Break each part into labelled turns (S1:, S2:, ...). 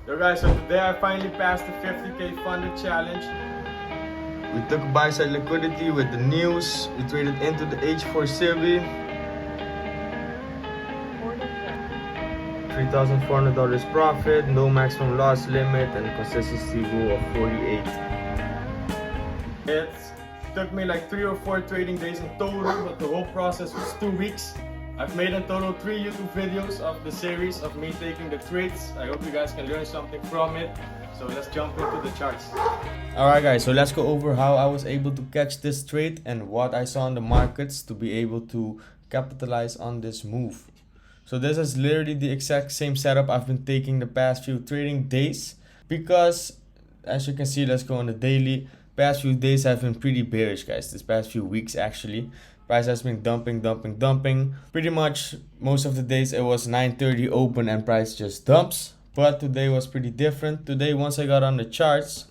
S1: Yo guys, so today I finally passed the 50k funded challenge. We took buy side liquidity with the news. We traded into the H4 Civi. $3,400 profit, no maximum loss limit, and consistency rule of 48. It took me like 3 or 4 trading days in total, but the whole process was 2 weeks. I've made in total 3 YouTube videos of the series of me taking the trades. I hope you guys can learn something from it. So let's jump into the charts. Alright guys, so let's go over how I was able to catch this trade and what I saw in the markets to be able to capitalize on this move. So this is literally the exact same setup I've been taking the past few trading days, because as you can see, let's go on the daily. Past few days have been pretty bearish, guys. This past few weeks actually. Price has been dumping. Pretty much most of the days it was 9:30 open and price just dumps. But today was pretty different. Today, once I got on the charts,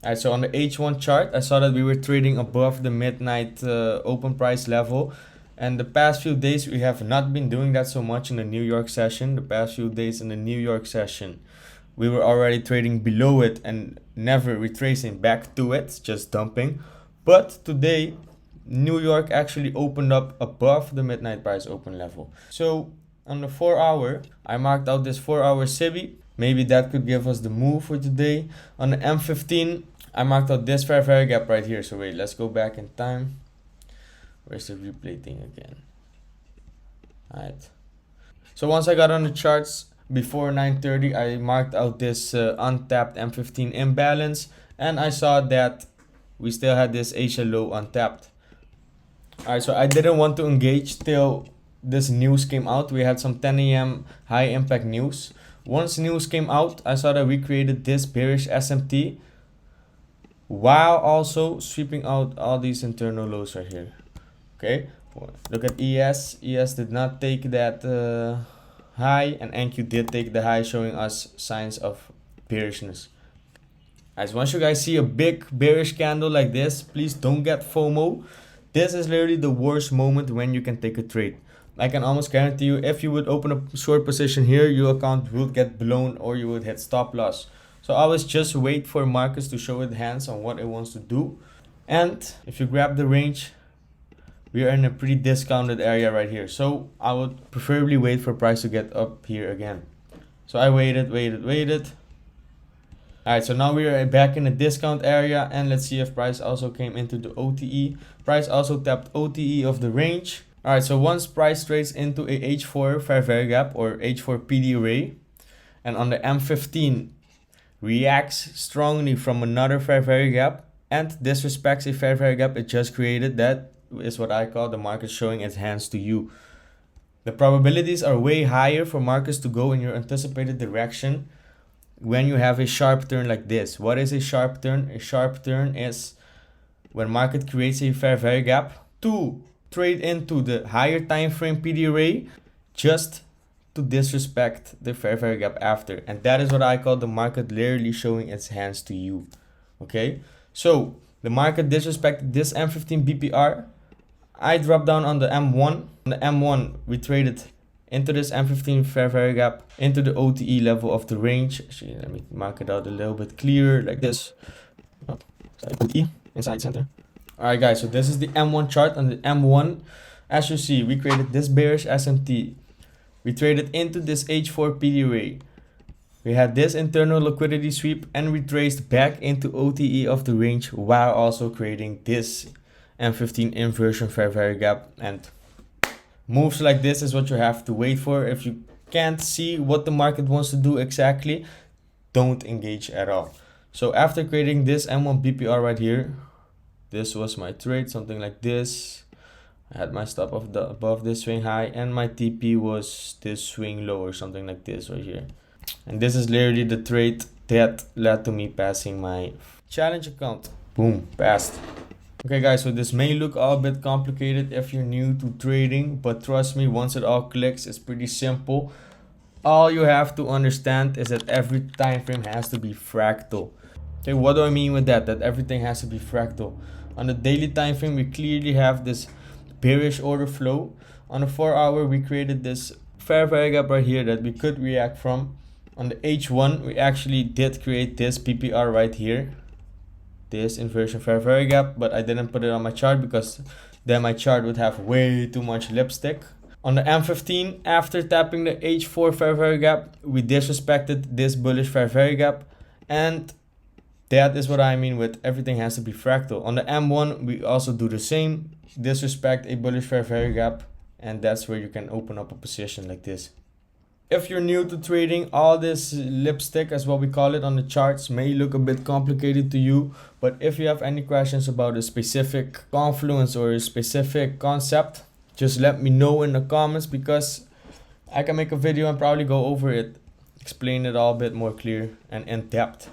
S1: alright, so on the H1 chart, I saw that we were trading above the midnight open price level. And the past few days we have not been doing that so much in the New York session. The past few days in the New York session, we were already trading below it and never retracing back to it, just dumping. But today, New York actually opened up above the midnight price open level. So on the 4 hour, I marked out this 4 hour Civi. Maybe that could give us the move for today. On the M15, I marked out this fair value gap right here. So wait, let's go back in time. Where's the replay thing again? Alright. So once I got on the charts before 9:30, I marked out this untapped M15 imbalance. And I saw that we still had this Asia low untapped. Alright, so I didn't want to engage till this news came out. We had some 10 a.m. high impact news. Once news came out, I saw that we created this bearish SMT while also sweeping out all these internal lows right here. Okay, look at ES. ES did not take that high, and NQ did take the high, showing us signs of bearishness. As once you guys see a big bearish candle like this, please don't get FOMO. This is literally the worst moment when you can take a trade. I can almost guarantee you, if you would open a short position here, your account would get blown or you would hit stop loss. So always just wait for markets to show its hands on what it wants to do. And if you grab the range, we are in a pretty discounted area right here. So I would preferably wait for price to get up here again. So I waited. Alright, so now we are back in the discount area, and let's see if price also came into the OTE. Price also tapped OTE of the range. Alright, so once price trades into a H4 fair value gap or H4 PD array, and on the M15 reacts strongly from another fair value gap and disrespects a fair value gap it just created, that is what I call the market showing its hands to you. The probabilities are way higher for markets to go in your anticipated direction when you have a sharp turn like this. What is a sharp turn? A sharp turn is when market creates a fair value gap to trade into the higher time frame PD array just to disrespect the fair value gap after. And that is what I call the market literally showing its hands to you. Okay, so the market disrespected this M15 BPR. I dropped down on the M1. On the M1 we traded into this M15 fair value gap, into the OTE level of the range. Actually, let me mark it out a little bit clearer like this. Oh, OTE inside center. Alright guys, so this is the M1 chart. On the M1, as you see, we created this bearish SMT. We traded into this H4 PD array. We had this internal liquidity sweep and we traced back into OTE of the range while also creating this M15 inversion fair value gap. And moves like this is what you have to wait for. If you can't see what the market wants to do exactly, don't engage at all. So after creating this M1 BPR right here, this was my trade, something like this. I had my stop of the above this swing high, and my TP was this swing low or something like this right here. And this is literally the trade that led to me passing my challenge account. Boom, passed. Okay guys, so this may look all a bit complicated if you're new to trading, but trust me, once it all clicks, it's pretty simple. All you have to understand is that every time frame has to be fractal. Okay, what do I mean with that? That everything has to be fractal. On the daily time frame, we clearly have this bearish order flow. On the 4 hour, we created this fair value gap right here that we could react from. On the H1, we actually did create this PPR right here, this inversion fair value gap, but I didn't put it on my chart because then my chart would have way too much lipstick. On the M15, after tapping the H4 fair value gap, we disrespected this bullish fair value gap, and that is what I mean with everything has to be fractal. On the M1, we also do the same, disrespect a bullish fair value gap, and that's where you can open up a position like this. If you're new to trading, all this lipstick, as what we call it on the charts, may look a bit complicated to you, but if you have any questions about a specific confluence or a specific concept, just let me know in the comments, because I can make a video and probably go over it, explain it all a bit more clear and in depth.